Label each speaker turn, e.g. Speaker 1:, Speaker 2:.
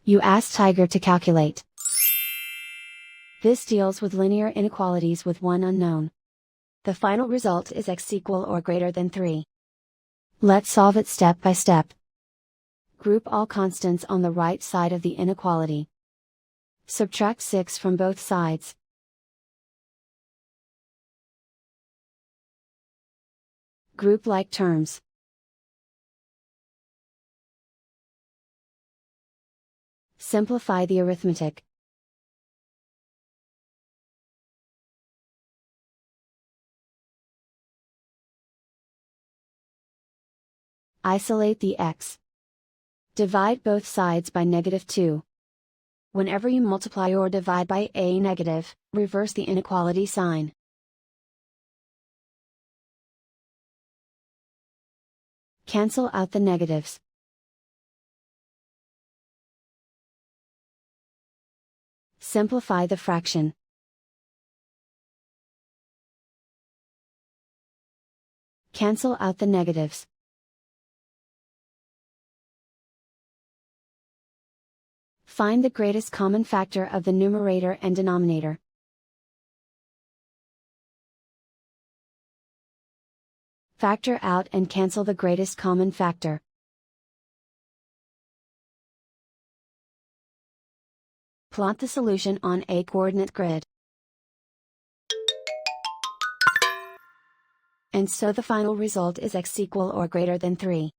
Speaker 1: You ask Tiger to calculate. This deals with linear inequalities with one unknown. The final result is x equal or greater than 3. Let's solve it step by step. Group all constants on the right side of the inequality. Subtract 6 from both sides. Group like terms. Simplify the arithmetic. Isolate the x. Divide both sides by -2. Whenever you multiply or divide by a negative, reverse the inequality sign. Cancel out the negatives. Simplify the fraction. Cancel out the negatives. Find the greatest common factor of the numerator and denominator. Factor out and cancel the greatest common factor. Plot the solution on a coordinate grid. And so the final result is x equal or greater than 3.